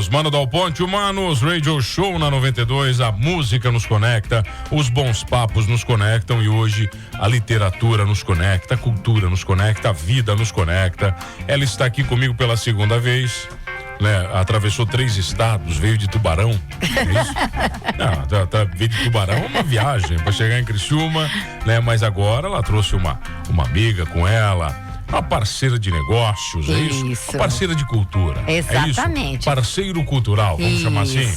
Humanos, Mano Dal Ponte, Humanos, Radio Show na 92, a música nos conecta, os bons papos nos conectam e hoje a literatura nos conecta, a cultura nos conecta, a vida nos conecta. Ela está aqui comigo pela segunda vez, né? Atravessou 3 estados, veio de Tubarão, é isso? Não, veio de Tubarão, uma viagem para chegar em Criciúma, né? Mas agora ela trouxe uma amiga com ela, uma parceira de negócios, é isso? Uma parceira de cultura. Exatamente. É isso? Parceiro cultural, vamos chamar assim?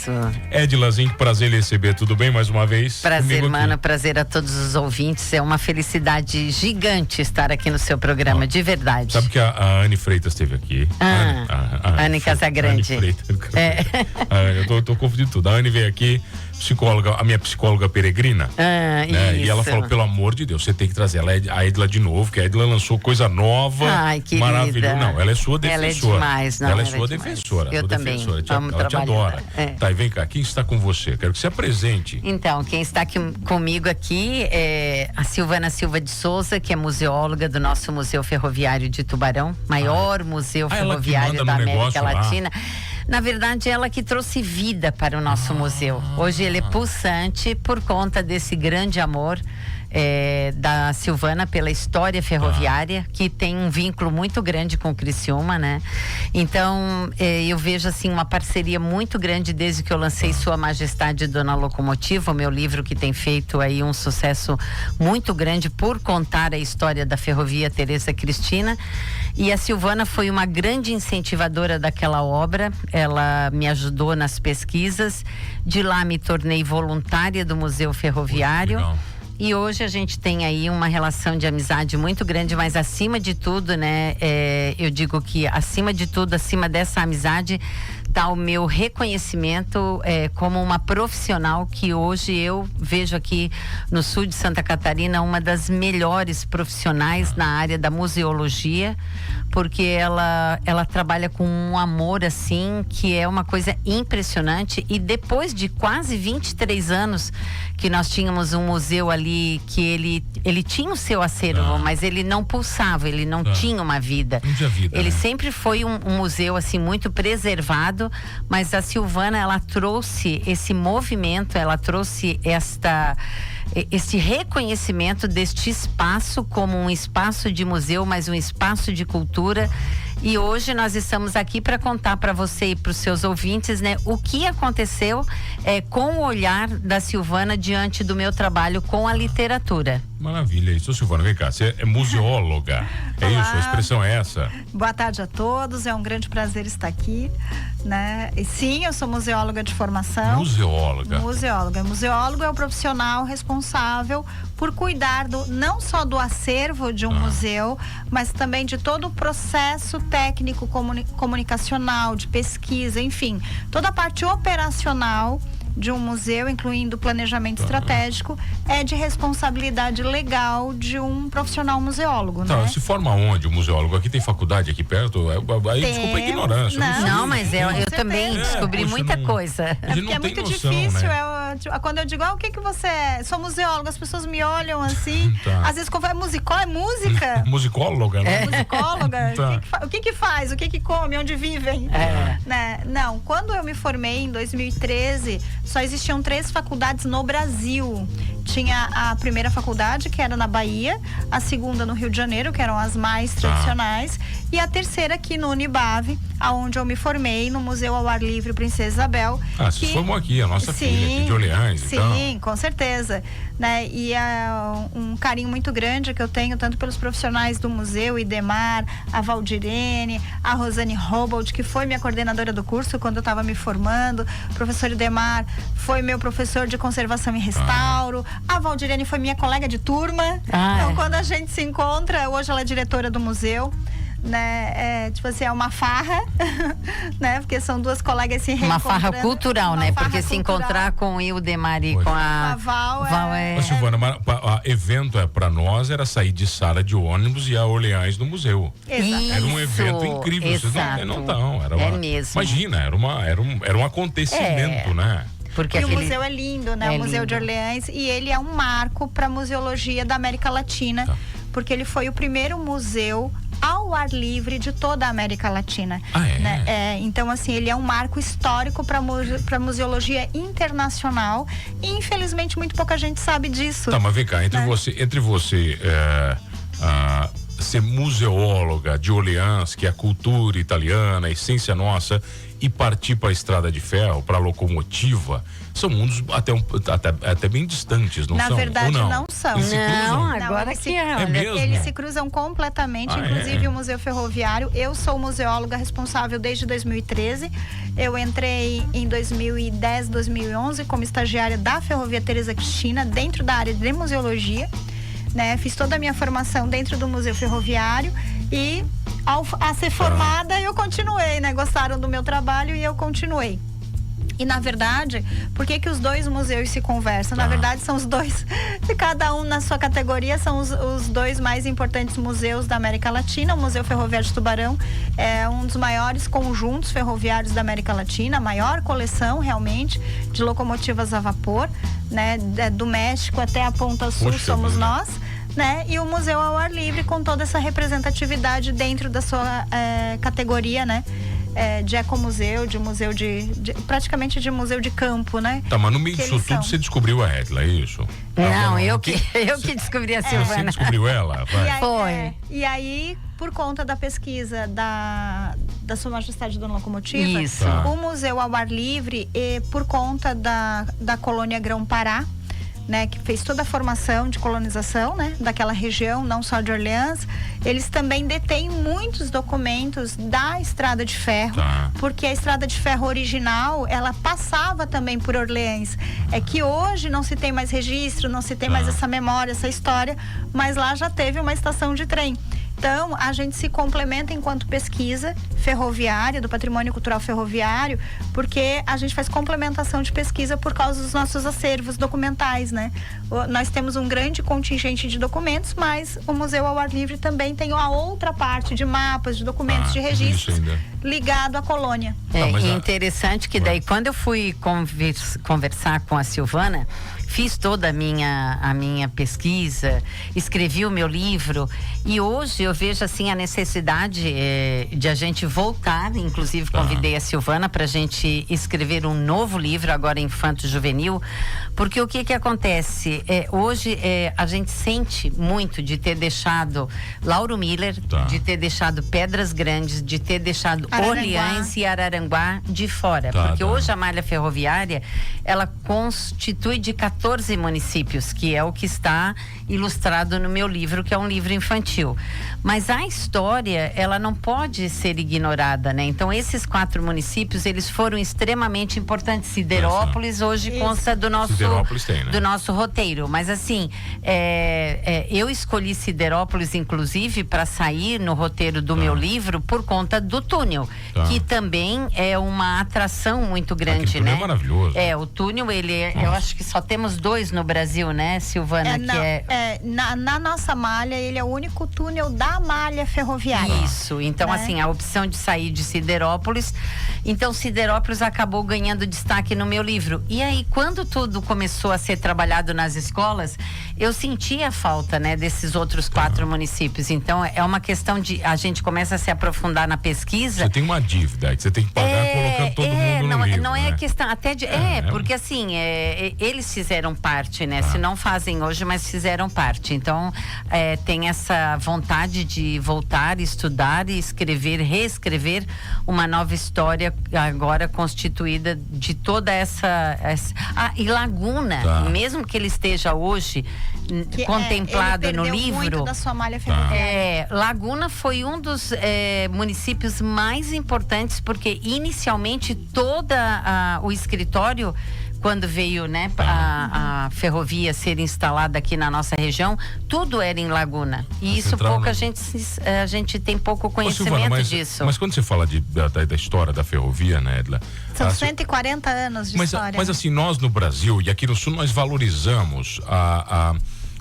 Edilazinho, que prazer em receber, tudo bem mais uma vez? Prazer, mano, prazer a todos os ouvintes, é uma felicidade gigante estar aqui no seu programa, de verdade. Sabe que a Anne Freitas esteve aqui? Anne Casagrande. Anne Freitas. Eu tô confundindo tudo. A Anne veio aqui, psicóloga, a minha psicóloga peregrina, né? E ela falou, pelo amor de Deus, você tem que trazer a Edila de novo, que a Edila lançou coisa nova, maravilhosa. Não, ela é sua defensora. Ela é demais, não. Ela é sua defensora. Eu também, defensora. Vamos ela trabalhar. te adora. Tá, e vem cá, quem está com você? Quero que você apresente. Então, quem está aqui comigo aqui é a Silvana Silva de Souza, que é museóloga do nosso Museu Ferroviário de Tubarão, maior museu ferroviário da América Latina. Na verdade, ela que trouxe vida para o nosso museu. Hoje ele é pulsante por conta desse grande amor da Silvana pela história ferroviária, que tem um vínculo muito grande com Criciúma, né? Então, eu vejo assim uma parceria muito grande desde que eu lancei Sua Majestade Dona Locomotiva, o meu livro que tem feito aí um sucesso muito grande por contar a história da Ferrovia Teresa Cristina. E a Silvana foi uma grande incentivadora daquela obra, ela me ajudou nas pesquisas, de lá me tornei voluntária do Museu Ferroviário. Legal. E hoje a gente tem aí uma relação de amizade muito grande, mas acima de tudo, né? Eu digo que acima de tudo, acima dessa amizade, tá o meu reconhecimento como uma profissional que hoje eu vejo aqui no sul de Santa Catarina uma das melhores profissionais na área da museologia, porque ela trabalha com um amor assim que é uma coisa impressionante. E depois de quase 23 anos que nós tínhamos um museu ali que ele tinha o seu acervo, mas ele não pulsava, ele não tinha uma vida. Ele sempre foi um museu assim muito preservado, mas a Silvana, ela trouxe esse movimento, ela trouxe esse reconhecimento deste espaço como um espaço de museu, mas um espaço de cultura. E hoje nós estamos aqui para contar para você e para os seus ouvintes, né, o que aconteceu com o olhar da Silvana diante do meu trabalho com a literatura. Maravilha, isso, Silvana, vem cá, você é museóloga, é isso, a expressão é essa? Boa tarde a todos, é um grande prazer estar aqui, né? E sim, eu sou museóloga de formação. Museólogo é o profissional responsável por cuidar não só do acervo de um museu, mas também de todo o processo técnico comunicacional, de pesquisa, enfim, toda a parte operacional de um museu, incluindo o planejamento estratégico, é de responsabilidade legal de um profissional museólogo, né? Se forma onde o museólogo? Aqui tem faculdade aqui perto? Aí desculpa a ignorância. Não, mas eu também descobri muita coisa. Porque é muito difícil, né? Quando eu digo, o que você é? Sou museólogo, as pessoas me olham assim, às vezes como é música? Musicóloga, né? Musicóloga? O que faz? O que come? Onde vivem? Né? Não, quando eu me formei em 2013, só existiam 3 faculdades no Brasil. Tinha a primeira faculdade, que era na Bahia, a segunda no Rio de Janeiro, que eram as mais tradicionais, e a terceira aqui no Unibave, aonde eu me formei, no Museu ao Ar Livre Princesa Isabel. Você formou aqui, a nossa filha aqui de Orleans, Sim, com certeza. Né? E é um carinho muito grande que eu tenho, tanto pelos profissionais do museu, Idemar, a Valdirene, a Rosane Robold, que foi minha coordenadora do curso quando eu estava me formando. O professor Idemar foi meu professor de conservação e restauro. A Valdirene foi minha colega de turma. Então, quando a gente se encontra, hoje ela é diretora do museu. Né, tipo assim, é uma farra, né, porque são 2 colegas se reencontrando. Uma farra cultural, né, porque se encontrar com o Ildemar e com a Val Silvana, evento pra nós era sair de Sara de ônibus e a Orleans no museu. Exatamente. Era um evento incrível. Exato. Vocês não era mesmo. Imagina, era um acontecimento, né? Porque o museu é lindo, né? O Museu de Orleans, e ele é um marco para a museologia da América Latina. porque ele foi o primeiro museu ao ar livre de toda a América Latina. Né? Então, assim, ele é um marco histórico para museologia internacional e, infelizmente, muito pouca gente sabe disso. Tá, mas vem cá, entre você ser museóloga de Orleans, que é a cultura italiana, a essência nossa, e partir para a Estrada de Ferro, para a locomotiva, são mundos até bem distantes, não são? Na verdade, não são. Eles se cruzam? Agora que é mesmo? Eles se cruzam completamente, inclusive o Museu Ferroviário. Eu sou museóloga responsável desde 2013. Eu entrei em 2010, 2011 como estagiária da Ferrovia Teresa Cristina, dentro da área de museologia. Né? Fiz toda a minha formação dentro do Museu Ferroviário e a ser formada eu continuei, né? Gostaram do meu trabalho e eu continuei. E na verdade, por que os dois museus se conversam? Na verdade, são os dois, cada um na sua categoria, são os dois mais importantes museus da América Latina. O Museu Ferroviário de Tubarão é um dos maiores conjuntos ferroviários da América Latina, a maior coleção realmente de locomotivas a vapor, né? Do México até a Ponta Sul somos nós. Né? E o Museu ao Ar Livre com toda essa representatividade dentro da sua categoria, né? De ecomuseu, de museu praticamente de museu de campo, né? Tá, mas no meio disso tudo você descobriu a Edla, é isso? Não, eu que descobri a Silvana. Você descobriu ela? Foi. E aí, por conta da pesquisa da Sua Majestade Dona Locomotiva, isso. O Museu ao Ar Livre, por conta da colônia Grão-Pará, né, que fez toda a formação de colonização, né, daquela região, não só de Orleans, eles também detêm muitos documentos da Estrada de Ferro, porque a Estrada de Ferro original, ela passava também por Orleans. É que hoje não se tem mais registro, não se tem mais essa memória, essa história, mas lá já teve uma estação de trem. Então, a gente se complementa enquanto pesquisa ferroviária, do patrimônio cultural ferroviário, porque a gente faz complementação de pesquisa por causa dos nossos acervos documentais, né? Nós temos um grande contingente de documentos, mas o Museu ao Ar Livre também tem a outra parte de mapas, de documentos, de registros ligado à colônia. Interessante que daí, quando eu fui conversar com a Silvana, fiz toda a minha pesquisa, escrevi o meu livro e hoje eu vejo assim a necessidade de a gente voltar, inclusive convidei a Silvana para a gente escrever um novo livro agora infanto-juvenil, porque o que acontece? Hoje a gente sente muito de ter deixado Lauro Miller, de ter deixado Pedras Grandes, de ter deixado Orleans e Araranguá de fora, porque hoje a malha ferroviária ela constitui de 14 municípios, que é o que está ilustrado no meu livro, que é um livro infantil. Mas a história, ela não pode ser ignorada, né? Então, esses 4 municípios, eles foram extremamente importantes. Siderópolis hoje consta do nosso, do nosso roteiro. Mas, assim, eu escolhi Siderópolis, inclusive, para sair no roteiro do meu livro por conta do túnel, que também é uma atração muito grande, né? É maravilhoso. O túnel, eu acho que só temos 2 no Brasil, né, Silvana? Na nossa malha, ele é o único túnel da malha ferroviária. Isso, então assim, a opção de sair de Siderópolis, então Siderópolis acabou ganhando destaque no meu livro. E aí, quando tudo começou a ser trabalhado nas escolas, eu senti a falta, né, desses outros 4 municípios. Então, é uma questão de, a gente começa a se aprofundar na pesquisa. Você tem uma dívida que você tem que pagar colocando todo mundo no livro, não é questão, até de, porque assim, eles fizeram parte, né? Se não fazem hoje, mas fizeram parte. Então, tem essa vontade de voltar, estudar e escrever, reescrever uma nova história agora constituída de toda essa... e Laguna, mesmo que ele esteja hoje contemplado no livro... muito da sua malha ferroviária. Laguna foi um dos municípios mais importantes, porque inicialmente o escritório, quando veio, né, a ferrovia ser instalada aqui na nossa região, tudo era em Laguna. E isso pouco a gente tem pouco conhecimento Silvana, disso. Mas quando você fala da história da ferrovia, né, Edla? São 140 anos de história. Mas assim, nós no Brasil e aqui no Sul, nós valorizamos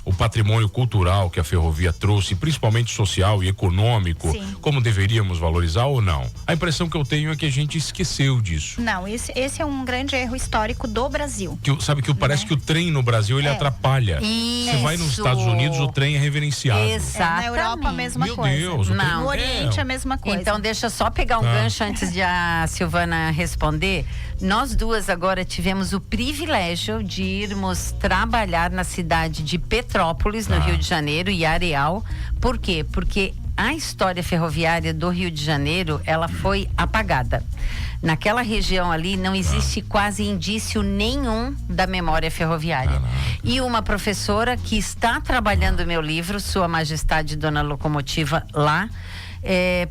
o patrimônio cultural que a ferrovia trouxe, principalmente social e econômico, Sim. como deveríamos valorizar ou não? A impressão que eu tenho é que a gente esqueceu disso. Não, esse é um grande erro histórico do Brasil. Parece que o trem no Brasil, ele atrapalha. Isso. Você vai nos Estados Unidos, o trem é reverenciado. Exatamente. Na Europa a mesma Meu coisa. Deus, Não. No Oriente a mesma coisa. Então deixa eu só pegar um gancho antes de a Silvana responder. Nós duas agora tivemos o privilégio de irmos trabalhar na cidade de Petrópolis, no Rio de Janeiro, e Areal. Por quê? Porque a história ferroviária do Rio de Janeiro, ela foi apagada. Naquela região ali não existe quase indício nenhum da memória ferroviária. E uma professora que está trabalhando o meu livro, Sua Majestade Dona Locomotiva, lá,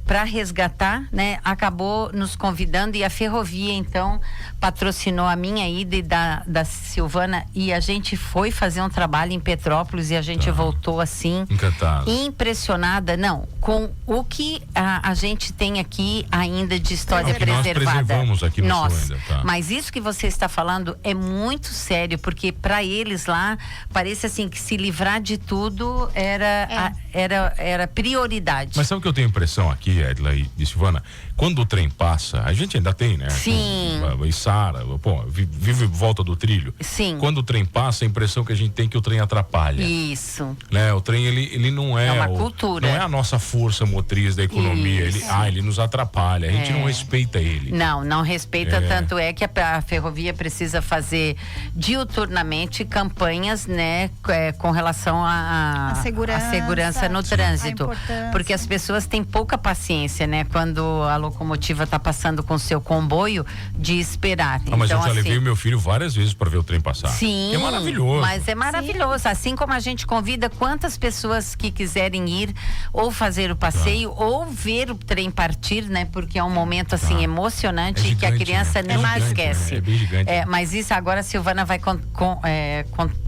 para resgatar, né, acabou nos convidando, e a ferrovia então patrocinou a minha ida e da Silvana, e a gente foi fazer um trabalho em Petrópolis, e a gente voltou assim encantado, impressionada, não, com o que a gente tem aqui ainda de história preservada. Nós preservamos aqui no Nós. Sul ainda, Mas isso que você está falando é muito sério, porque para eles lá parece assim que se livrar de tudo era prioridade. Mas sabe o que eu tenho impressão aqui, Edla e Silvana? Quando o trem passa, a gente ainda tem, né? Sim. Içara, pô, vive em volta do trilho. Sim. Quando o trem passa, a impressão que a gente tem é que o trem atrapalha. Isso. Né? O trem, ele não é... É uma cultura. Não é a nossa força motriz da economia. Ele nos atrapalha. A gente não respeita ele. Não respeita. Tanto é que a ferrovia precisa fazer diuturnamente campanhas, né? Com relação à segurança no trânsito. Porque as pessoas têm pouca paciência, né? Quando a locomotiva está passando com seu comboio, de esperar. Mas então, eu já levei o meu filho várias vezes para ver o trem passar. Sim. É maravilhoso. Mas é maravilhoso. Sim. Assim como a gente convida quantas pessoas que quiserem ir ou fazer o passeio ou ver o trem partir, né? Porque é um momento assim emocionante, gigante, que a criança não esquece. Né? É bem gigante. Mas isso agora a Silvana vai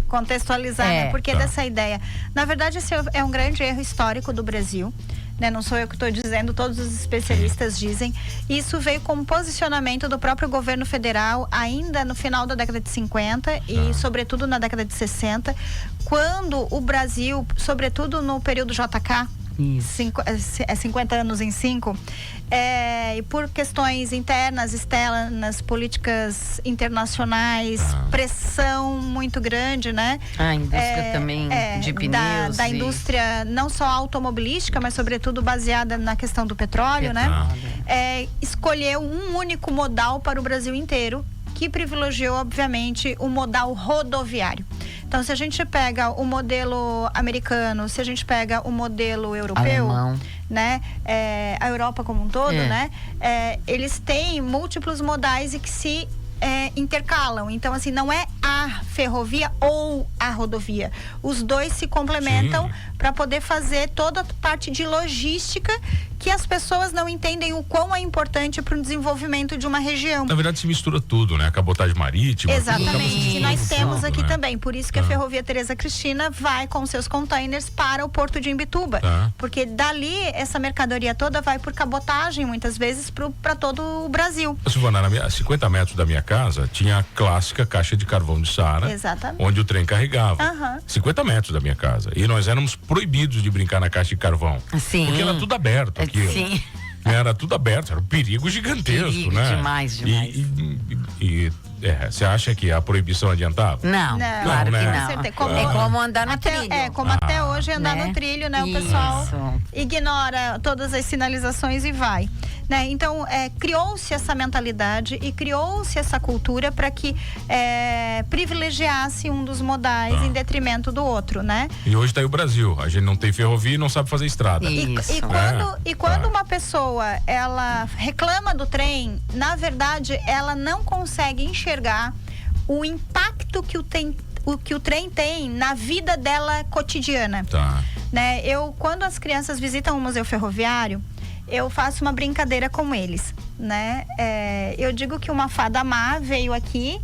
contextualizar, né? Porque dessa ideia. Na verdade, esse é um grande erro histórico do Brasil. Né? Não sou eu que estou dizendo, todos os especialistas dizem. Isso veio como posicionamento do próprio governo federal ainda no final da década de 50 e sobretudo na década de 60, quando o Brasil, sobretudo no período JK, 50 anos em 5, e por questões internas, externas, políticas internacionais, pressão muito grande, né? A indústria também de pneus. Da indústria não só automobilística, mas sobretudo baseada na questão do petróleo, né? Escolheu um único modal para o Brasil inteiro, que privilegiou, obviamente, o modal rodoviário. Então, se a gente pega o modelo americano, se a gente pega o modelo europeu, alemão, né? A Europa como um todo, né? Eles têm múltiplos modais e que se intercalam. Então, assim, não é a ferrovia ou a rodovia. Os dois se complementam para poder fazer toda a parte de logística que as pessoas não entendem o quão é importante para o desenvolvimento de uma região. Na verdade, se mistura tudo, né? A cabotagem marítima. Exatamente. Que nós temos aqui também. Por isso que a Ferrovia Teresa Cristina vai com seus containers para o Porto de Imbituba. Porque dali, essa mercadoria toda vai por cabotagem, muitas vezes, para todo o Brasil. Silvana, a 50 metros da minha casa, tinha a clássica caixa de carvão de Saara. Exatamente. Onde o trem carregava. 50 metros da minha casa. E nós éramos proibidos de brincar na caixa de carvão. Sim. Porque era tudo aberto aqui. Sim. Era tudo aberto, era um perigo gigantesco, né? Demais. Você acha que a proibição adiantava? Não, claro que não. É como andar no trilho. Como até hoje andar no trilho, né? O pessoal ignora todas as sinalizações e vai. Né? Então, criou-se essa mentalidade e criou-se essa cultura para que privilegiasse um dos modais em detrimento do outro, né? E hoje está aí o Brasil. A gente não tem ferrovia e não sabe fazer estrada. E quando uma pessoa, ela reclama do trem, na verdade, ela não consegue enxergar o impacto que o trem tem na vida dela cotidiana. Né? Quando as crianças visitam o Museu Ferroviário, eu faço uma brincadeira com eles, né? Eu digo que uma fada má veio aqui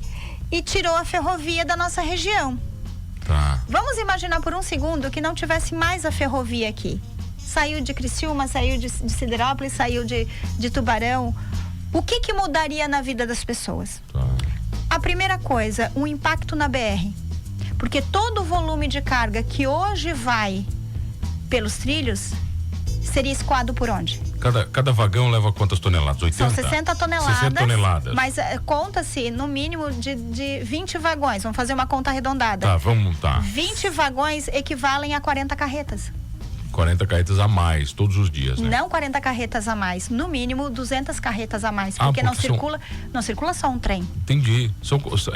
e tirou a ferrovia da nossa região. Vamos imaginar por um segundo que não tivesse mais a ferrovia aqui. Saiu de Criciúma, saiu de Siderópolis, saiu de Tubarão. O que mudaria na vida das pessoas? A primeira coisa, o impacto na BR. Porque todo o volume de carga que hoje vai pelos trilhos seria escoado por onde? Cada vagão leva quantas toneladas? 80? São 60 toneladas. 60 toneladas. Mas conta-se no mínimo de 20 vagões. Vamos fazer uma conta arredondada. Tá, vamos montar. 20 vagões equivalem a 40 carretas. 40 carretas a mais todos os dias, né? Não 40 carretas a mais, no mínimo 200 carretas a mais, porque não circula só um trem. Entendi.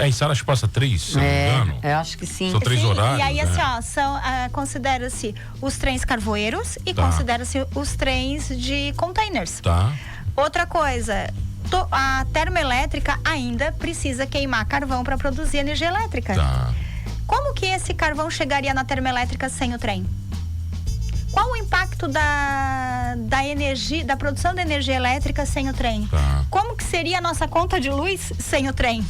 Em Saras passa 3, se não me engano? Eu acho que sim. São 3 horários. E aí, assim, né? considera-se os trens carvoeiros e considera-se os trens de containers. Tá. Outra coisa, a termoelétrica ainda precisa queimar carvão para produzir energia elétrica. Tá. Como que esse carvão chegaria na termoelétrica sem o trem? Qual o impacto da energia, da produção de energia elétrica sem o trem? Tá. Como que seria a nossa conta de luz sem o trem?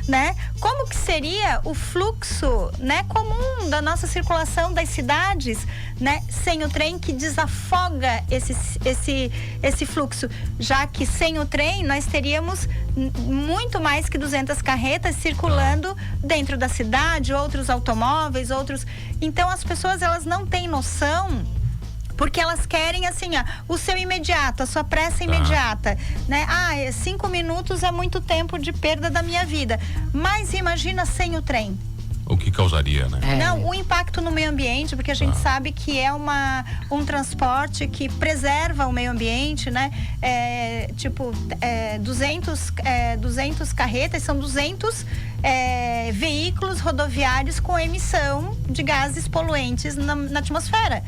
Né? Como que seria o fluxo, né, comum da nossa circulação das cidades, né, sem o trem, que desafoga esse fluxo, já que sem o trem nós teríamos muito mais que 200 carretas circulando dentro da cidade, outros automóveis, então as pessoas, elas não têm noção, porque elas querem, assim, o seu imediato, a sua pressa imediata, né? 5 minutos é muito tempo de perda da minha vida. Mas imagina sem o trem. O que causaria, né? Não, o impacto no meio ambiente, porque a gente sabe que é um transporte que preserva o meio ambiente, né? 200 carretas, são 200 veículos rodoviários com emissão de gases poluentes na atmosfera.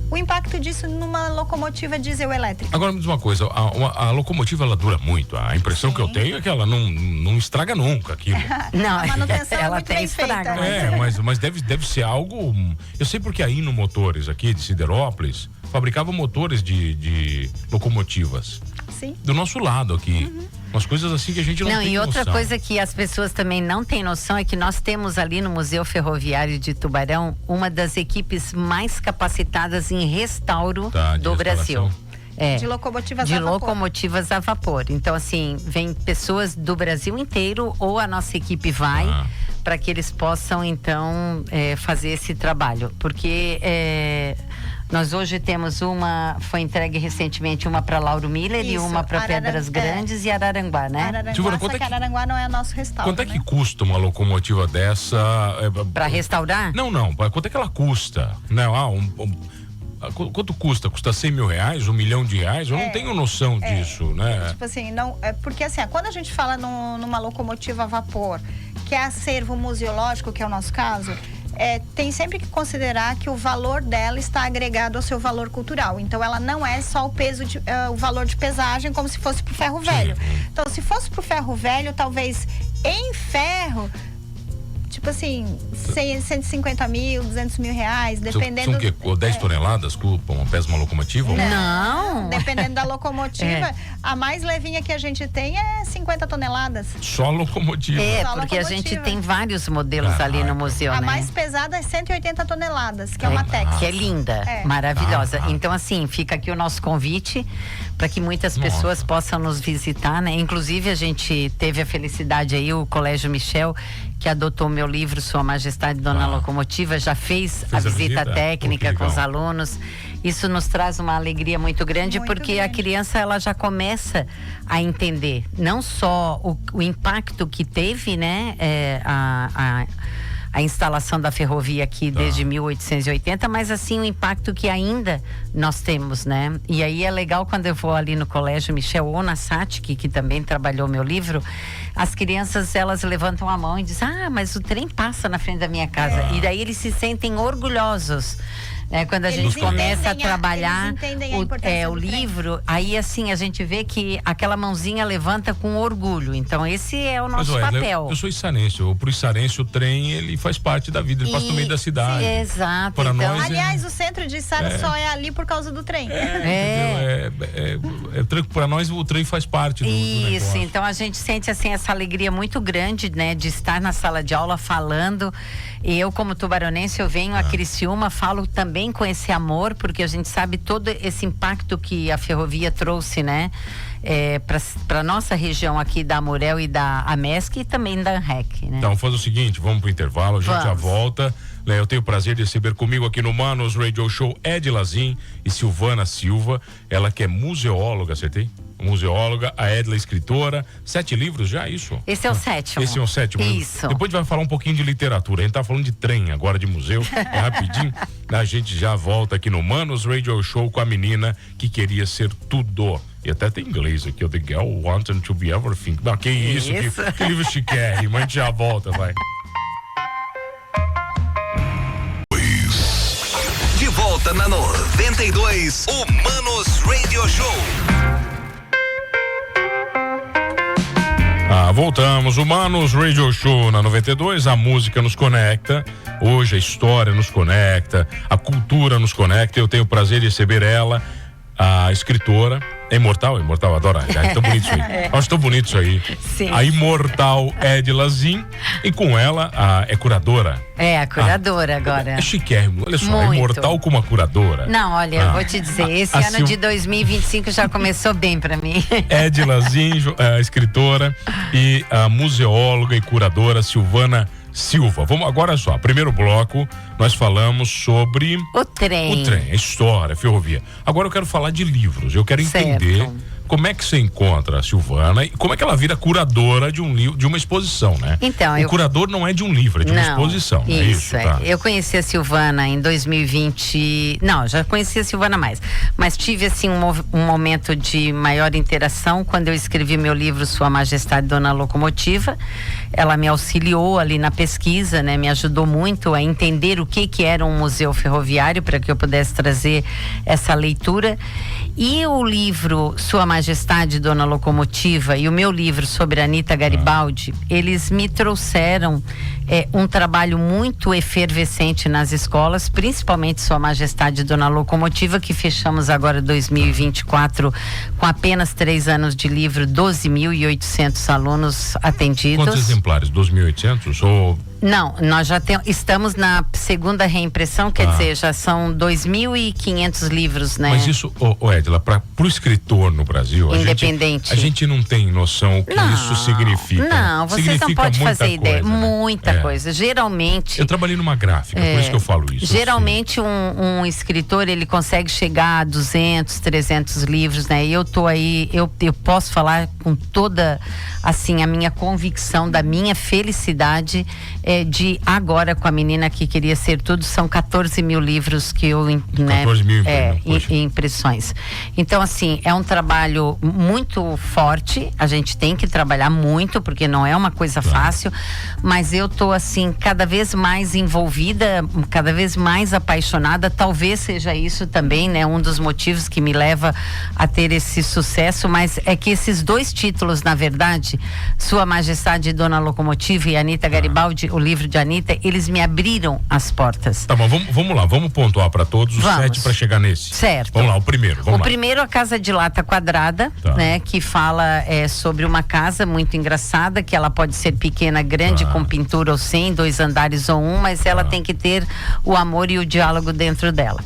O impacto disso numa locomotiva diesel elétrica. Agora me diz uma coisa, a locomotiva, ela dura muito. A impressão que eu tenho é que ela não estraga nunca aquilo. Não, a manutenção ela muito tem bem estraga. feita. Mas deve ser algo... Eu sei porque a Hino Motores aqui de Siderópolis fabricava motores de locomotivas. Sim. Do nosso lado aqui. Umas coisas assim que a gente não tem noção. E outra coisa que as pessoas também não têm noção é que nós temos ali no Museu Ferroviário de Tubarão uma das equipes mais capacitadas em restauro do Brasil. De locomotivas de a vapor. locomotivas a vapor. Então, assim, vem pessoas do Brasil inteiro, ou a nossa equipe vai para que eles possam, então, fazer esse trabalho. Porque nós hoje temos foi entregue recentemente uma para Lauro Miller e uma para Pedras Grandes e Araranguá, né? Araranguá não é nosso restauro. Quanto é que custa uma locomotiva dessa? Para restaurar? Não. Quanto é que ela custa? Quanto custa? Custa 100 mil reais? 1 milhão de reais? Eu não tenho noção disso, né? Tipo assim, não, porque assim, quando a gente fala numa locomotiva a vapor, que é acervo museológico, que é o nosso caso, tem sempre que considerar que o valor dela está agregado ao seu valor cultural. Então, ela não é só o valor de pesagem, como se fosse pro ferro velho. Então, se fosse pro ferro velho, talvez em ferro, tipo assim, 150 mil, 200 mil reais, dependendo... São o quê? 10 toneladas pesa uma locomotiva? Não. Dependendo da locomotiva, a mais levinha que a gente tem é 50 toneladas. Só locomotiva? Porque a gente tem vários modelos ali no museu, A né? mais pesada é 180 toneladas, que é uma Tex. Que é linda, maravilhosa. Então, assim, fica aqui o nosso convite para que muitas pessoas possam nos visitar, né? Inclusive, a gente teve a felicidade aí, o Colégio Michel, que adotou meu livro Sua Majestade Dona Locomotiva, já fez a visita técnica com os alunos. Isso nos traz uma alegria muito grande, porque a criança, ela já começa a entender não só o impacto que teve, né, a instalação da ferrovia aqui desde 1880, mas assim o impacto que ainda nós temos, né? E aí é legal quando eu vou ali no Colégio Michel ou na Satic, que também trabalhou meu livro, as crianças, elas levantam a mão e dizem: mas o trem passa na frente da minha casa. E daí eles se sentem orgulhosos. Quando a gente começa a trabalhar o livro, aí assim a gente vê que aquela mãozinha levanta com orgulho. Então esse é o nosso papel. Eu sou içarense, pro içarense o trem, ele faz parte da vida, ele passa no meio da cidade. Sim, exato. Para nós, aliás, o centro de Içara só é ali por causa do trem. Para nós o trem faz parte do negócio. Isso, então a gente sente assim essa alegria muito grande, né, de estar na sala de aula falando. E eu, como tubaronense, eu venho a Criciúma, falo também com esse amor, porque a gente sabe todo esse impacto que a ferrovia trouxe, né? para nossa região aqui da Amurel e da Amesc e também da ANREC, né? Então, faz o seguinte, vamos pro intervalo, a gente já volta. Eu tenho o prazer de receber comigo aqui no Manos Radio Show Ed Lazin e Silvana Silva, ela que é museóloga, acertei? Museóloga, a Edla escritora, 7 livros já, isso? Esse é o 7º. Esse é o 7º. Isso. Depois a gente vai falar um pouquinho de literatura, a gente tá falando de trem agora, de museu, rapidinho. A gente já volta aqui no Manos Radio Show com a menina que queria ser tudo. E até tem inglês aqui, The Girl Wanted to Be Everything. Não, que isso. Que livro chiquérrimo, a gente já volta, vai. De volta na 92, o Manos Radio Show. Voltamos, o Manos Radio Show na 92, a música nos conecta, hoje a história nos conecta, a cultura nos conecta. Eu tenho o prazer de receber ela, a escritora, imortal, adoro, é tão bonito isso aí, acho tão bonito isso aí. Sim. A imortal Ed Lazin, e com ela é curadora. A curadora agora. É chiquérrimo, olha só, Muito. A imortal como a curadora. Não, olha, eu vou te dizer, esse ano de 2025 já começou bem pra mim. Ed Lazin, escritora, e a museóloga e curadora Silvana Silva. Vamos agora só, primeiro bloco, nós falamos sobre o trem, a história, a ferrovia. Agora eu quero falar de livros, eu quero entender como é que você encontra a Silvana e como é que ela vira curadora de um livro, de uma exposição, né? Então, o curador não é de um livro, é de uma exposição, isso, é isso? Tá? Eu conheci a Silvana em 2020, já conheci a Silvana mais, mas tive assim um momento de maior interação quando eu escrevi meu livro Sua Majestade Dona Locomotiva. Ela me auxiliou ali na pesquisa, né? Me ajudou muito a entender o que era um museu ferroviário para que eu pudesse trazer essa leitura. E o livro Sua Majestade Dona Locomotiva e o meu livro sobre Anita Garibaldi, eles me trouxeram um trabalho muito efervescente nas escolas, principalmente Sua Majestade Dona Locomotiva, que fechamos agora 2024 com apenas 3 anos de livro, 12.800 alunos atendidos. Quantos exemplares? 2.800 ou... Não, nós já estamos na segunda reimpressão, quer dizer, já são 2.500 livros, né? Mas isso, Edla, pro escritor no Brasil, independente, a gente não tem noção o que isso significa. Não, você significa não pode fazer ideia. Muita coisa. Geralmente... Eu trabalhei numa gráfica, por isso que eu falo isso. Geralmente um escritor, ele consegue chegar a 200, 300 livros, né? E eu tô aí, eu posso falar com toda, assim, a minha convicção, da minha felicidade de agora com a menina que queria ser tudo, são 14 mil livros que eu, né? 14 mil impressões. Então, assim, é um trabalho muito forte, a gente tem que trabalhar muito, porque não é uma coisa fácil, mas eu tô, assim, cada vez mais envolvida, cada vez mais apaixonada, talvez seja isso também, né? Um dos motivos que me leva a ter esse sucesso, mas é que esses 2 títulos, na verdade, Sua Majestade Dona Locomotiva e Anita Garibaldi, o livro de Anita, eles me abriram as portas. Tá bom, vamos lá, vamos pontuar para todos os 7 para chegar nesse. Certo. Vamos lá, o primeiro. O primeiro, A Casa de Lata Quadrada, né? Que fala sobre uma casa muito engraçada, que ela pode ser pequena, grande, com pintura ou sem, 2 andares ou 1, mas ela tem que ter o amor e o diálogo dentro dela.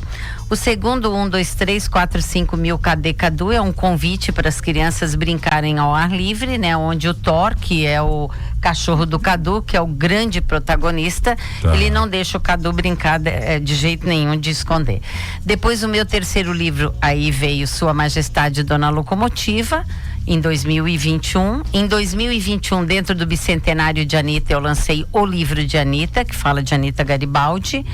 O segundo, 1, 2, 3, 4, 5 mil Cadê Cadu, é um convite para as crianças brincarem ao ar livre, né? Onde o Thor, que é o cachorro do Cadu, que é o grande protagonista, ele não deixa o Cadu brincar de jeito nenhum, de esconder. Depois, o meu terceiro livro, aí veio Sua Majestade Dona Locomotiva, em 2021. Em 2021, dentro do bicentenário de Anita, eu lancei o livro de Anita, que fala de Anita Garibaldi.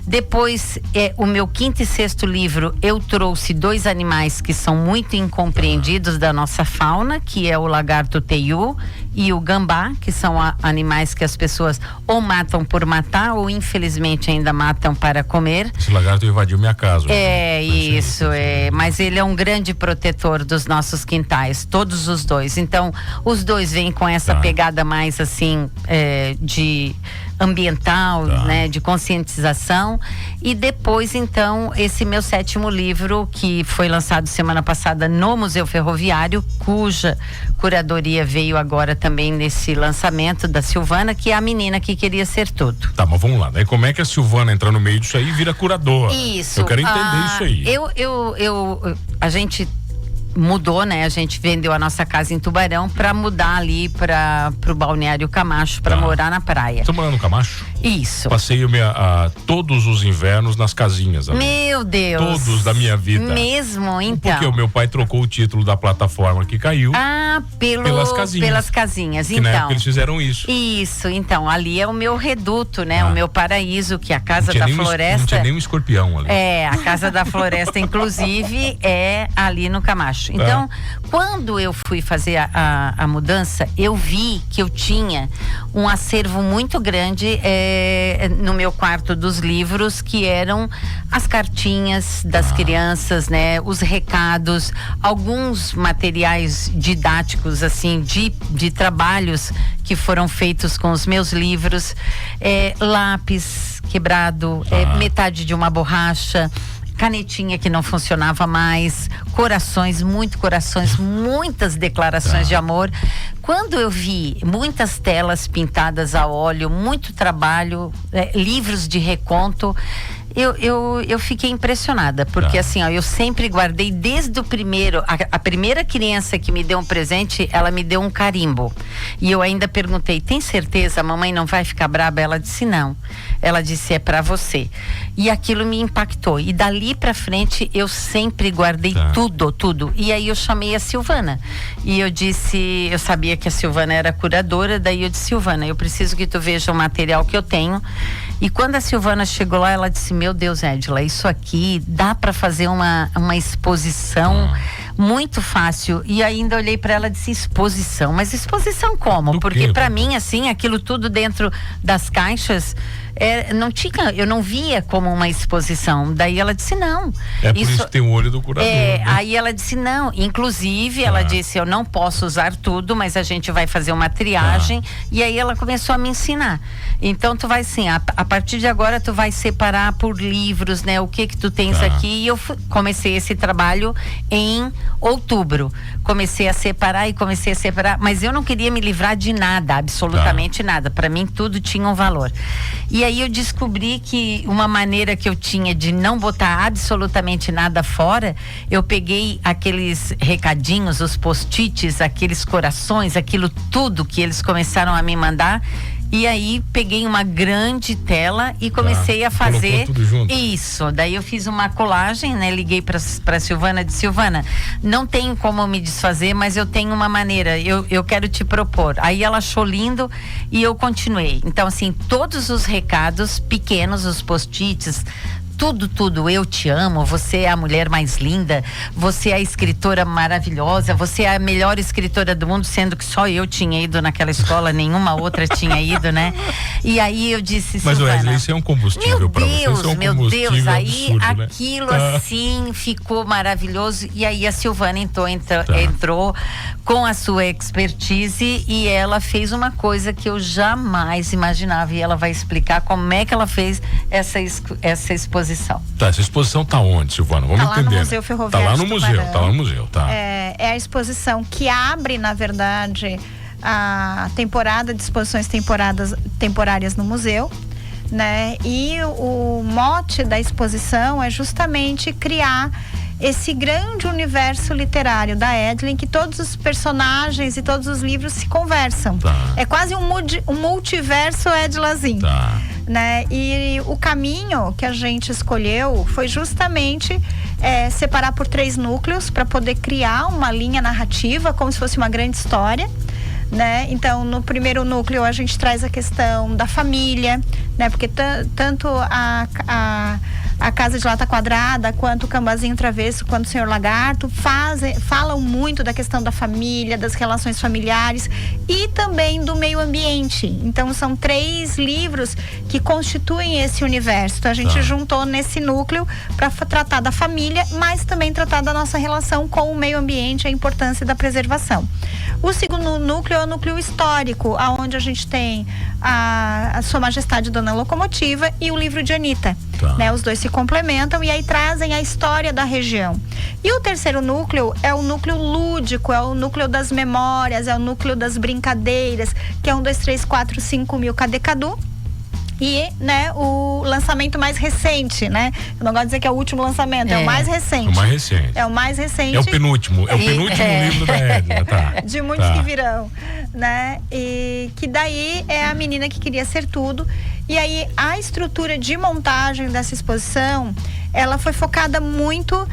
Depois, o meu 5º e 6º livro, eu trouxe 2 animais que são muito incompreendidos da nossa fauna, que é o lagarto teiu e o gambá, que são animais que as pessoas ou matam por matar ou infelizmente ainda matam para comer. Esse lagarto invadiu minha casa. Mas ele é um grande protetor dos nossos quintais, todos os 2. Então, os 2 vêm com essa pegada mais assim, de ambiental, né, de conscientização. E depois, então, esse meu 7º livro, que foi lançado semana passada no Museu Ferroviário, cuja curadoria veio agora também nesse lançamento da Silvana, que é A Menina que Queria Ser Tudo. Tá, mas vamos lá, né? Como é que a Silvana entra no meio disso aí e vira curadora? Isso. Eu quero entender isso aí. A gente mudou, né? A gente vendeu a nossa casa em Tubarão para mudar ali para o Balneário Camacho, para morar na praia. Você morando no Camacho? Isso. Passei todos os invernos nas casinhas. Ali. Meu Deus. Todos da minha vida. Mesmo, então. Porque o meu pai trocou o título da plataforma que caiu. Pelas casinhas. Pelas casinhas, que então. Na época eles fizeram isso. Isso, então. Ali é o meu reduto, né? O meu paraíso, que é a Casa da Floresta. Não tinha nem um escorpião ali. A Casa da Floresta, inclusive, é ali no Camacho. Então, quando eu fui fazer a mudança, eu vi que eu tinha um acervo muito grande no meu quarto dos livros, que eram as cartinhas das crianças, né? Os recados, alguns materiais didáticos, assim, de trabalhos que foram feitos com os meus livros, lápis quebrado, metade de uma borracha, canetinha que não funcionava mais, corações, muitas declarações de amor. Quando eu vi muitas telas pintadas a óleo, muito trabalho, livros de reconto, eu fiquei impressionada, porque assim, eu sempre guardei desde o primeiro, a primeira criança que me deu um presente, ela me deu um carimbo, e eu ainda perguntei, tem certeza, a mamãe não vai ficar braba? Ela disse não, ela disse, é pra você, e aquilo me impactou, e dali pra frente eu sempre guardei tudo, e aí eu chamei a Silvana, e eu disse, eu sabia que a Silvana era curadora, daí eu disse, Silvana, eu preciso que tu veja o material que eu tenho. E quando a Silvana chegou lá, ela disse, meu Deus, Edila, isso aqui dá para fazer uma exposição muito fácil. E ainda olhei para ela e disse, exposição? Mas exposição como? Porque para mim, assim, aquilo tudo dentro das caixas, eu não via como uma exposição. Daí ela disse, não. Por isso que tem o olho do curador. Né? Aí ela disse, não. Inclusive, ela disse, eu não posso usar tudo, mas a gente vai fazer uma triagem. E aí ela começou a me ensinar. Então, tu vai assim, a partir de agora, tu vai separar por livros, né? O que tu tens aqui. E eu comecei esse trabalho em outubro. Comecei a separar, mas eu não queria me livrar de nada, absolutamente nada. Para mim, tudo tinha um valor. E aí eu descobri que uma maneira que eu tinha de não botar absolutamente nada fora, eu peguei aqueles recadinhos, os post-its, aqueles corações, aquilo tudo que eles começaram a me mandar. E aí peguei uma grande tela e comecei a fazer tudo junto. Isso. Daí eu fiz uma colagem, né? Liguei para Silvana, disse, Silvana, não tenho como me desfazer, mas eu tenho uma maneira, eu quero te propor. Aí ela achou lindo e eu continuei. Então, assim, todos os recados pequenos, os post-its, tudo, eu te amo, você é a mulher mais linda, você é a escritora maravilhosa, você é a melhor escritora do mundo, sendo que só eu tinha ido naquela escola, nenhuma outra tinha ido, né? E aí eu disse, mas Silvana, Wesley, isso é um combustível para você, meu Deus, aí absurdo, aquilo assim ficou maravilhoso, e aí a Silvana entrou com a sua expertise e ela fez uma coisa que eu jamais imaginava, e ela vai explicar como é que ela fez essa exposição. Essa exposição tá onde, Silvana? Vamos entender. Lá no Museu Ferroviário. Tá lá no museu, tá. É a exposição que abre, na verdade, a temporada de exposições temporárias no museu, né? E o mote da exposição é justamente criar esse grande universo literário da Edila, em que todos os personagens e todos os livros se conversam. É quase um multiverso Edilazinho. Né? E o caminho que a gente escolheu foi justamente separar por 3 núcleos para poder criar uma linha narrativa como se fosse uma grande história, né? Então, no primeiro núcleo a gente traz a questão da família, né? Porque tanto a Casa de Lata Quadrada, quanto o Cambazinho Travesso, quanto o Senhor Lagarto falam muito da questão da família, das relações familiares e também do meio ambiente. Então são 3 livros que constituem esse universo. Então a gente juntou nesse núcleo para tratar da família, mas também tratar da nossa relação com o meio ambiente, a importância da preservação. O segundo núcleo é o núcleo histórico, aonde a gente tem a Sua Majestade Dona Locomotiva e o livro de Anitta. Né? Os dois se complementam e aí trazem a história da região. E o terceiro núcleo é o núcleo lúdico, é o núcleo das memórias, é o núcleo das brincadeiras, que é 1, 2, 3, 4, 5 mil. Cadê Cadu? E, né, o lançamento mais recente, né? Eu não gosto de dizer que é o último lançamento, é o mais recente. O mais recente. É o mais recente. É o penúltimo. É o penúltimo livro da Edna, tá? De muitos que virão, né? E que daí é a menina que queria ser tudo. E aí a estrutura de montagem dessa exposição, ela foi focada muito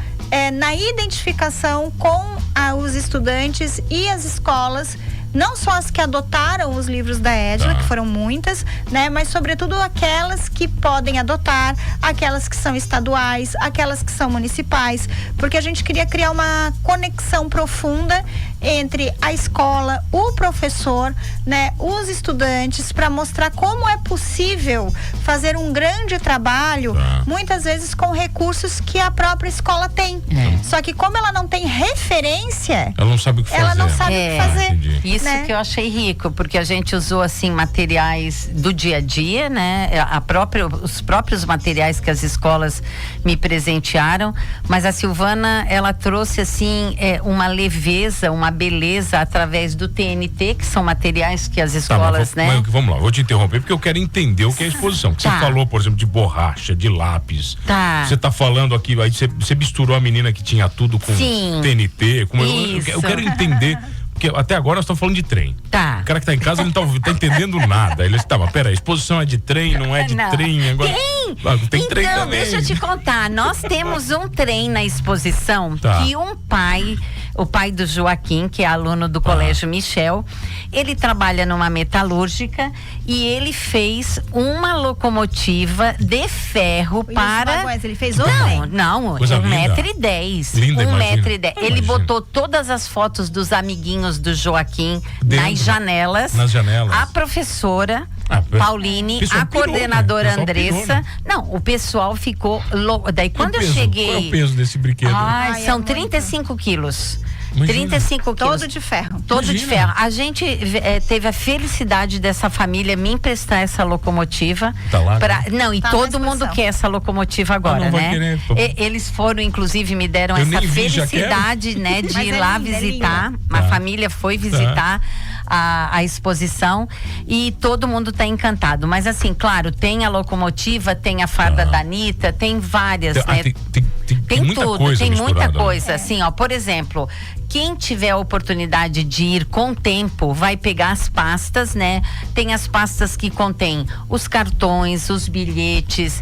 na identificação com os estudantes e as escolas, não só as que adotaram os livros da Edna, que foram muitas, né? Mas sobretudo aquelas que podem adotar, aquelas que são estaduais, aquelas que são municipais, porque a gente queria criar uma conexão profunda entre a escola, o professor, né, os estudantes, para mostrar como é possível fazer um grande trabalho, muitas vezes com recursos que a própria escola tem. Só que como ela não tem referência, ela não sabe o que fazer. Ela não sabe o que fazer. Isso, né? Que eu achei rico, porque a gente usou assim materiais do dia a dia, né? Os próprios materiais que as escolas me presentearam, mas a Silvana, ela trouxe assim uma leveza, uma beleza através do TNT, que são materiais que as escolas, mas vamos lá, vou te interromper porque eu quero entender o que é a exposição. Você falou, por exemplo, de borracha, de lápis. Você tá falando aqui, aí você misturou a menina que tinha tudo com TNT. Eu quero entender. Porque até agora nós estamos falando de trem. O cara que tá em casa não tá entendendo nada. Ele está, mas peraí, a exposição é de trem, não é de trem. Agora... Tem então, trem também. Deixa eu te contar. Nós temos um trem na exposição que o pai do Joaquim, que é aluno do Colégio Michel, ele trabalha numa metalúrgica e ele fez uma locomotiva de ferro para... Ele fez outra? Não, 1,10 m. Linda, 1,10 m. Ele botou todas as fotos dos amiguinhos do Joaquim nas janelas. A professora Pauline, a coordenadora Andressa. Não, o pessoal ficou louco. Daí quando eu cheguei... Qual é o peso desse brinquedo? São 35 quilos. 35 quilos. Todo de ferro. Todo de ferro. A gente teve a felicidade dessa família me emprestar essa locomotiva. Todo mundo quer essa locomotiva agora, né? Eles foram, inclusive, me deram essa felicidade, né, de ir lá visitar. A família foi visitar a exposição e todo mundo tá encantado. Mas assim, claro, tem a locomotiva, tem a farda da Anitta, tem várias, né? Tem muita tudo, coisa tem muita coisa. Assim, ó, por exemplo, quem tiver a oportunidade de ir com tempo, vai pegar as pastas, né? Tem as pastas que contém os cartões, os bilhetes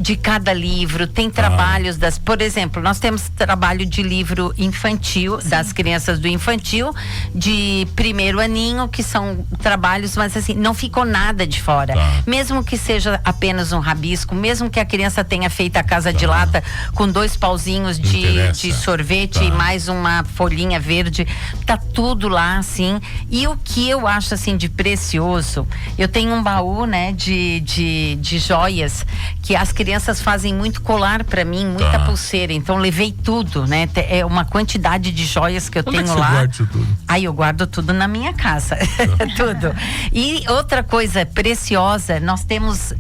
de cada livro, tem trabalhos por exemplo, nós temos trabalho de livro infantil, das crianças do infantil, de primeiro aninho, que são trabalhos, mas assim, não ficou nada de fora. Mesmo que seja apenas um rabisco, mesmo que a criança tenha feito a casa de lata com 2 pauzinhos de sorvete e mais uma folhinha verde, tá tudo lá, assim. E o que eu acho, assim, de precioso, eu tenho um baú, né, de joias, que as crianças fazem muito colar pra mim, muita pulseira, então levei tudo, né, é uma quantidade de joias que eu tenho lá. Guarda isso tudo? Aí eu guardo tudo na minha casa, tudo. E outra coisa preciosa, nós temos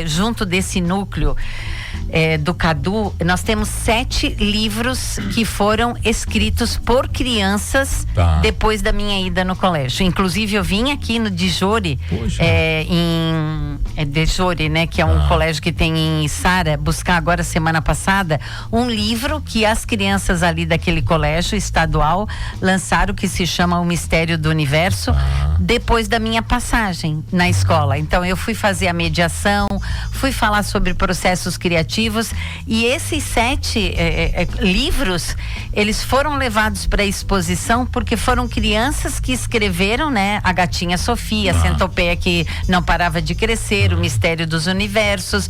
junto desse núcleo do Cadu, nós temos 7 livros que foram escritos por crianças depois da minha ida no colégio. Inclusive eu vim aqui no Dijori, Dijori, né, que é um colégio que tem em Sara, buscar agora semana passada um livro que as crianças ali daquele colégio estadual lançaram, que se chama O Mistério do Universo, depois da minha passagem na escola. Então eu fui fazer a mediação, fui falar sobre processos criativos, e esses 7 livros, eles foram levados para a exposição porque foram crianças que escreveram, né? A Gatinha Sofia, a Centopeia que não parava de crescer, O Mistério dos Universos,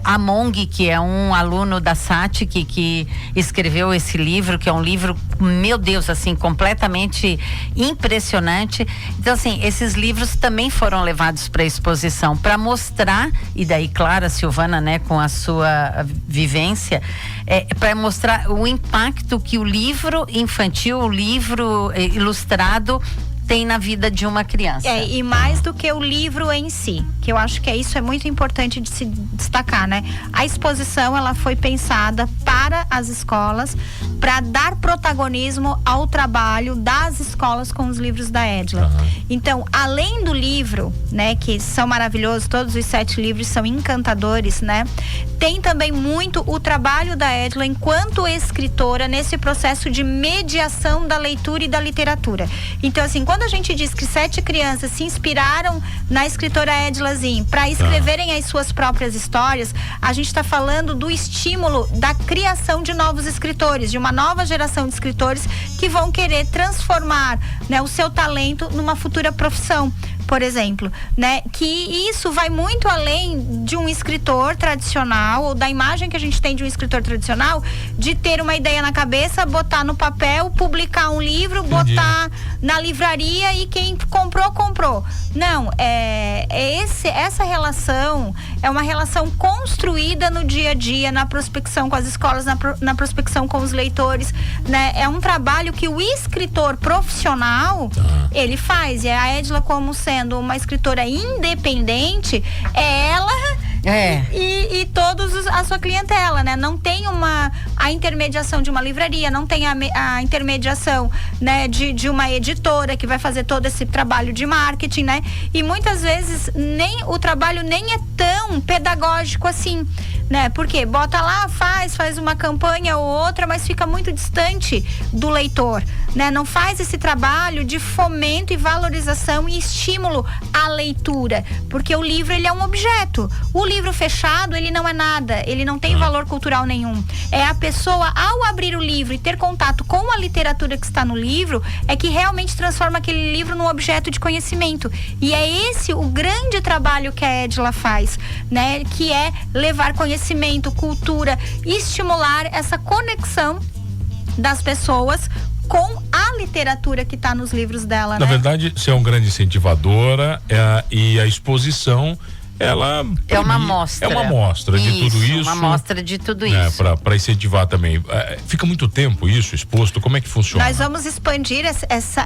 a Mong, que é um aluno da SAT que escreveu esse livro, que é um livro, meu Deus, assim, completamente impressionante. Então, assim, esses livros também foram levados para a exposição para mostrar, e daí, claro, a Silvana, né, com a sua vivência, para mostrar o impacto que o livro infantil, o livro ilustrado tem na vida de uma criança. E mais do que o livro em si, que eu acho que isso é muito importante de se destacar, né? A exposição, ela foi pensada para as escolas, para dar protagonismo ao trabalho das escolas com os livros da Edla. Então, além do livro, né, que são maravilhosos, todos os 7 livros são encantadores, né? Tem também muito o trabalho da Edla enquanto escritora nesse processo de mediação da leitura e da literatura. Então, assim, quando a gente diz que 7 crianças se inspiraram na escritora Edla Zin para escreverem as suas próprias histórias, a gente está falando do estímulo da criação de novos escritores, de uma nova geração de escritores que vão querer transformar, né, o seu talento numa futura profissão, por exemplo, né? Que isso vai muito além de um escritor tradicional, ou da imagem que a gente tem de um escritor tradicional, de ter uma ideia na cabeça, botar no papel, publicar um livro, botar na livraria e quem comprou. Não, essa relação é uma relação construída no dia a dia, na prospecção com as escolas, na prospecção com os leitores, né? É um trabalho que o escritor profissional, ele faz, e a Edla, como sendo uma escritora independente, é ela e todos a sua clientela, né? Não tem a intermediação de uma livraria, não tem a intermediação, né, de uma editora que vai fazer todo esse trabalho de marketing, né? E muitas vezes o trabalho nem é tão pedagógico assim, né? Porque bota lá, faz uma campanha ou outra, mas fica muito distante do leitor, né? Não faz esse trabalho de fomento e valorização e estímulo à leitura, porque o livro, ele é um objeto. O livro fechado, ele não é nada, ele não tem valor cultural nenhum. É a pessoa, ao abrir o livro e ter contato com a literatura que está no livro, é que realmente transforma aquele livro num objeto de conhecimento. E é esse o grande trabalho que a Edla faz, né? Que é levar conhecimento, cultura, estimular essa conexão das pessoas com a literatura que está nos livros dela, Na verdade, você é uma grande incentivadora, e a exposição, ela é uma amostra. É uma amostra de tudo isso. Uma amostra de tudo isso. Para incentivar também. Fica muito tempo isso exposto? Como é que funciona? Nós vamos expandir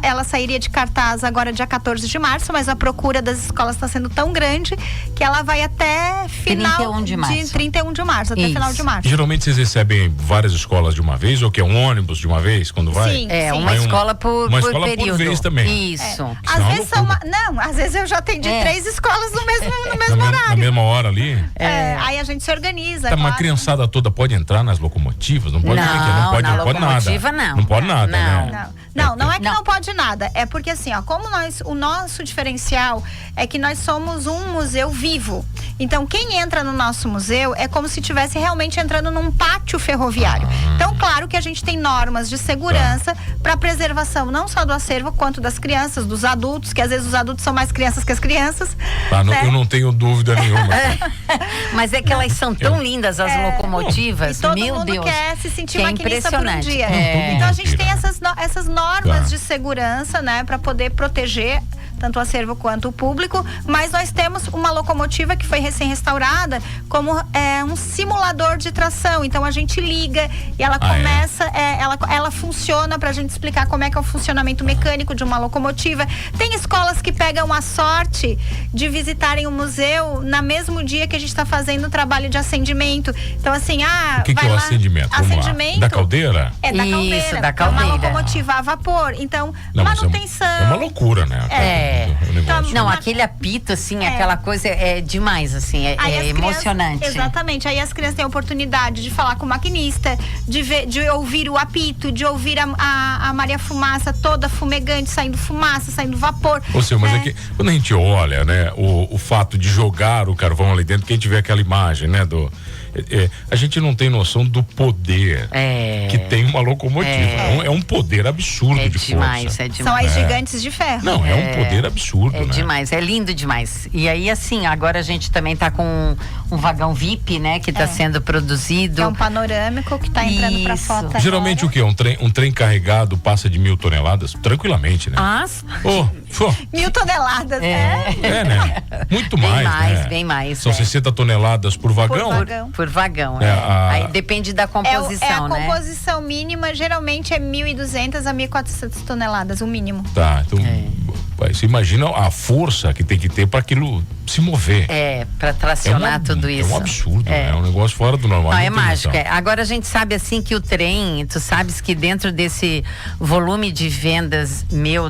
ela sairia de cartaz agora dia 14 de março, mas a procura das escolas está sendo tão grande que ela vai até final 31 de março. 31 de março, até final de março. Geralmente vocês recebem várias escolas de uma vez, ou que é um ônibus de uma vez quando vai? Sim, uma escola por período. Por vez também. Isso. Às vezes às vezes eu já atendi 3 escolas no mesmo horário. Na mesma hora ali? Aí a gente se organiza. Mas a criançada toda pode entrar nas locomotivas? Não pode não pode nada. Não pode nada, né? Não é que não pode nada. É porque assim, como o nosso diferencial é que nós somos um museu vivo. Então, quem entra no nosso museu é como se estivesse realmente entrando num pátio ferroviário. Então, claro que a gente tem normas de segurança para preservação não só do acervo, quanto das crianças, dos adultos, que às vezes os adultos são mais crianças que as crianças. Né? Eu não tenho dúvida nenhuma. Mas é que elas são tão lindas, as locomotivas. E todo Meu mundo Deus, quer se sentir que maquinista por um dia. Então, a gente tem essas normas de segurança, né, para poder proteger tanto o acervo quanto o público, mas nós temos uma locomotiva que foi recém-restaurada como um simulador de tração. Então a gente liga e ela começa, ela funciona, pra gente explicar como é que é o funcionamento mecânico de uma locomotiva. Tem escolas que pegam a sorte de visitarem o museu no mesmo dia que a gente está fazendo o trabalho de acendimento. Então assim, o que é o acendimento? Acendimento da caldeira? É da caldeira. Isso, da caldeira. É uma locomotiva a vapor. Então, manutenção. É uma loucura, né? Não, aquele apito, assim, aquela coisa é demais, assim, é emocionante. Exatamente. Aí as crianças têm a oportunidade de falar com o maquinista, de ouvir o apito, de ouvir a Maria Fumaça toda fumegante, saindo fumaça, saindo vapor. Ou seja, mas é que quando a gente olha, né, o fato de jogar o carvão ali dentro, que a gente vê aquela imagem, né, a gente não tem noção do poder que tem uma locomotiva. É um poder absurdo de demais, força. É demais. São as gigantes de ferro. Não, é um poder absurdo, né? Demais, é lindo demais. E aí, assim, agora a gente também tá com um vagão VIP, né? Que tá sendo produzido. É um panorâmico que tá entrando pra foto. Geralmente agora. o quê? Um trem carregado passa de 1.000 toneladas? Tranquilamente, né? 1.000 toneladas, né? Muito bem mais, bem mais. São 60 toneladas por vagão? Por vagão, Aí depende da composição, né? A composição mínima geralmente é 1.200 a 1.400 toneladas, o mínimo. Tá, então Você imagina a força que tem que ter para aquilo se mover. Para tracionar tudo isso. É um absurdo, né? É um negócio fora do normal. Não, é mágico. Agora a gente sabe assim que o trem, tu sabes que dentro desse volume de vendas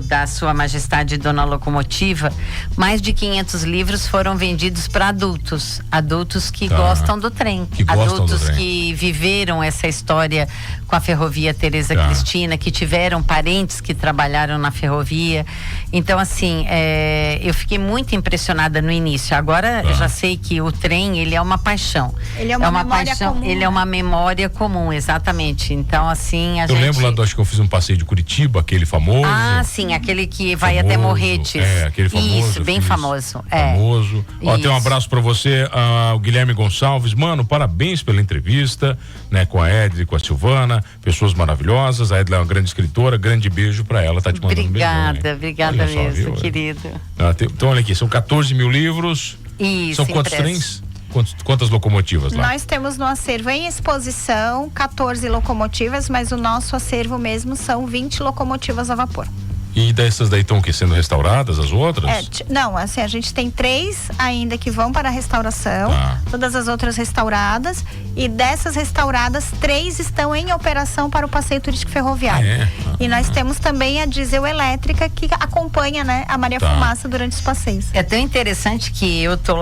da Sua Majestade Dona Locomotiva, mais de 500 livros foram vendidos para adultos que gostam do trem, adultos que viveram essa história com a Ferrovia Teresa Cristina, que tiveram parentes que trabalharam na ferrovia. Então assim, eu fiquei muito impressionada no início. Agora eu já sei que o trem, ele é uma paixão. Ele é uma memória paixão, comum. ele é uma memória comum, exatamente. Então assim, eu lembro lá, acho que eu fiz um passeio de Curitiba, aquele famoso. Ah, sim, aquele que vai até Morretes. Aquele famoso. Isso, bem famoso. Famoso. Ó, tem um abraço pra você, o Guilherme Gonçalves. Mano, parabéns pela entrevista, né, com a Edla e com a Silvana, pessoas maravilhosas. A Edla é uma grande escritora, grande beijo pra ela, tá te mandando um beijão. Obrigada mesmo, querido. Então olha aqui, são 14 mil livros. Isso, são quantos trens? Quantas locomotivas lá? Nós temos no acervo em exposição 14 locomotivas, mas o nosso acervo mesmo são 20 locomotivas a vapor. E dessas daí estão sendo restauradas, as outras? Não, assim, a gente tem 3 ainda que vão para a restauração, todas as outras restauradas, e dessas restauradas, 3 estão em operação para o passeio turístico ferroviário. E nós temos também a diesel elétrica que acompanha, né, a Maria Fumaça durante os passeios. É tão interessante que eu estou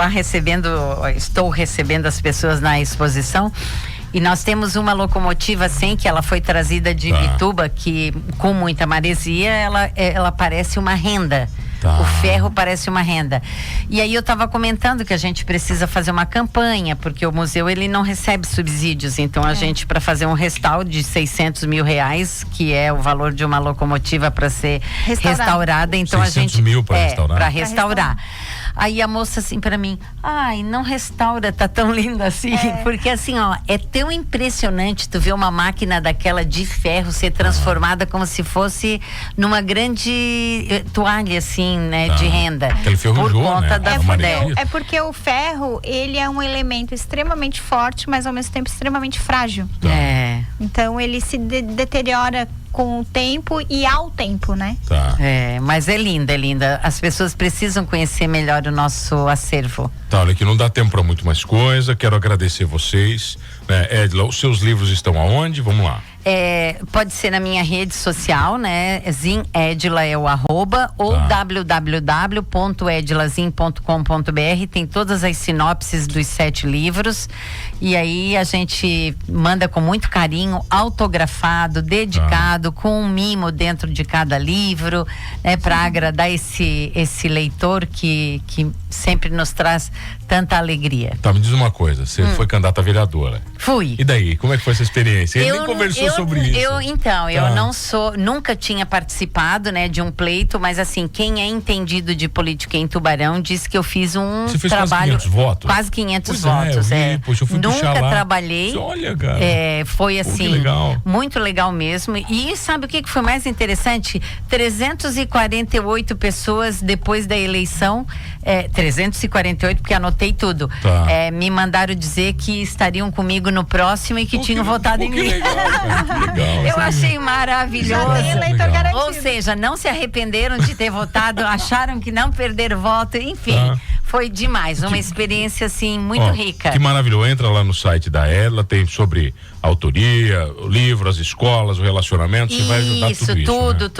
recebendo as pessoas na exposição. E nós temos uma locomotiva que ela foi trazida de Vituba, que com muita maresia, ela parece uma renda. O ferro parece uma renda. E aí eu estava comentando que a gente precisa fazer uma campanha, porque o museu ele não recebe subsídios. Então a gente, para fazer um restauro de 600 mil reais, que é o valor de uma locomotiva para ser restaurada, então a gente 600 mil para restaurar. Para restaurar. Aí a moça assim para mim, não restaura, tá tão linda assim, porque assim, é tão impressionante tu ver uma máquina daquela de ferro ser transformada como se fosse numa grande toalha assim, né, de renda. Aquele ferro por conta da É porque o ferro, ele é um elemento extremamente forte, mas ao mesmo tempo extremamente frágil. Então ele se deteriora com o tempo e ao tempo, né? Mas é linda. As pessoas precisam conhecer melhor o nosso acervo. Olha que não dá tempo para muito mais coisa. Quero agradecer vocês, né? Edla, os seus livros estão aonde? Vamos lá. Pode ser na minha rede social, né? Zin Edla é o @ ou www.edlazin.com.br. Tem todas as sinopses dos 7 livros. E aí a gente manda com muito carinho, autografado, dedicado, com um mimo dentro de cada livro, né? Para agradar esse leitor que sempre nos traz tanta alegria. Me diz uma coisa, você foi candidata a vereadora. Fui. E daí, como é que foi essa experiência? Ele nem conversou sobre isso. Eu nunca tinha participado, né, de um pleito, mas assim, quem é entendido de política em Tubarão diz que eu fiz um Você fez trabalho. Quase 500 votos. Poxa, eu fui nunca trabalhei. Olha, cara. Foi assim, legal. muito legal mesmo. E sabe o que foi mais interessante? 348 pessoas depois da eleição, 348, porque anotei tudo. Me mandaram dizer que estariam comigo no próximo e que tinham votado em mim. Legal, cara, que legal. Eu achei maravilhoso. Ou seja, não se arrependeram de ter votado, acharam que não perderam voto, enfim. Foi demais, uma experiência assim muito rica. Que maravilhoso. Entra lá no site da Edla, tem sobre a autoria, o livro, as escolas, o relacionamento, você vai ajudar tudo isso. Tudo.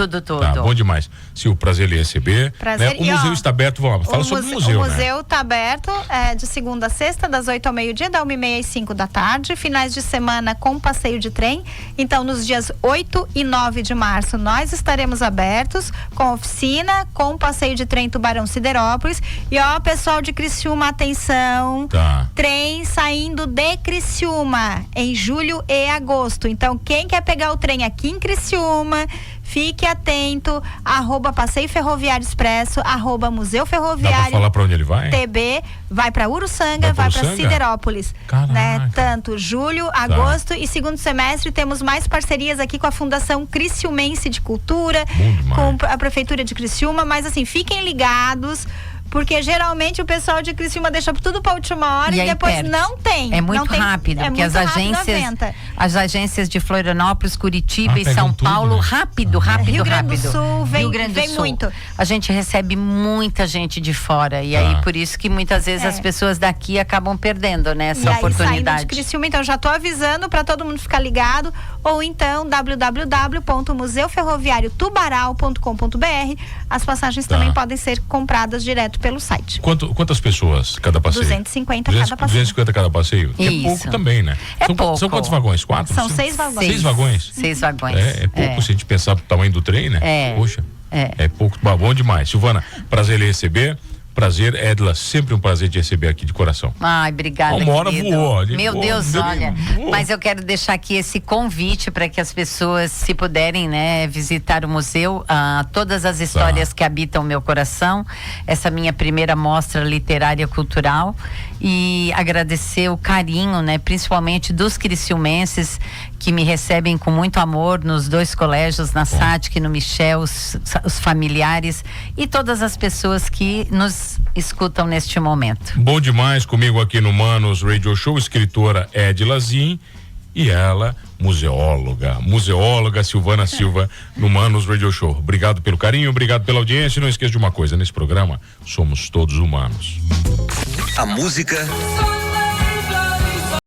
Bom demais. Se o prazer lhe receber. Prazer. Né? O museu está aberto, fala sobre o museu. O museu está aberto de segunda a sexta, das 8 ao meio-dia, da 1h30 às 5 da tarde, finais de semana com passeio de trem. Então, nos dias 8 e 9 de março, nós estaremos abertos com oficina, com passeio de trem Tubarão Siderópolis. E pessoal de Criciúma, atenção, trem saindo de Criciúma em julho e agosto. Então, quem quer pegar o trem aqui em Criciúma, fique atento, @Passeio Ferroviário Expresso, @Museu Ferroviário. Dá pra falar pra onde ele vai? TB, vai pra Uruçanga, vai pra Siderópolis. Né? Tanto julho, agosto e segundo semestre temos mais parcerias aqui com a Fundação Criciumense de Cultura, com a Prefeitura de Criciúma, mas assim, fiquem ligados, Porque geralmente o pessoal de Criciúma deixa tudo para última hora e depois perde. Não tem. É muito rápido, porque as agências de Florianópolis, Curitiba e São Paulo, rápido. Rio Grande do Sul vem muito. A gente recebe muita gente de fora e aí por isso que muitas vezes as pessoas daqui acabam perdendo, né, essa oportunidade. Saindo de Criciúma, então já tô avisando para todo mundo ficar ligado, ou então www.museuferroviariotubaral.com.br. As passagens também podem ser compradas direto pelo site. Quantas pessoas cada passeio? 250 cada passeio. 250 cada passeio. É pouco também, né? Pouco. São quantos vagões? 4? São 6 vagões. 6 vagões? 6 vagões. É pouco se a gente pensar no tamanho do trem, né? Poxa, é pouco. Bom demais. Silvana, prazer lhe receber. Prazer, Edla, sempre um prazer te receber aqui de coração. Ai, obrigada, uma hora voou. Meu Deus, olha, mas eu quero deixar aqui esse convite para que as pessoas, se puderem, né, visitar o museu, todas as histórias que habitam o meu coração, essa minha primeira mostra literária cultural, e agradecer o carinho, né, principalmente dos criciumenses que me recebem com muito amor nos 2 colégios, na SATIC e no Michel, os familiares e todas as pessoas que nos escutam neste momento. Bom demais, comigo aqui no Manos Radio Show, escritora Edla Zin e ela, museóloga Silvana Silva no Manos Radio Show. Obrigado pelo carinho, obrigado pela audiência, e não esqueça de uma coisa, nesse programa somos todos humanos. A música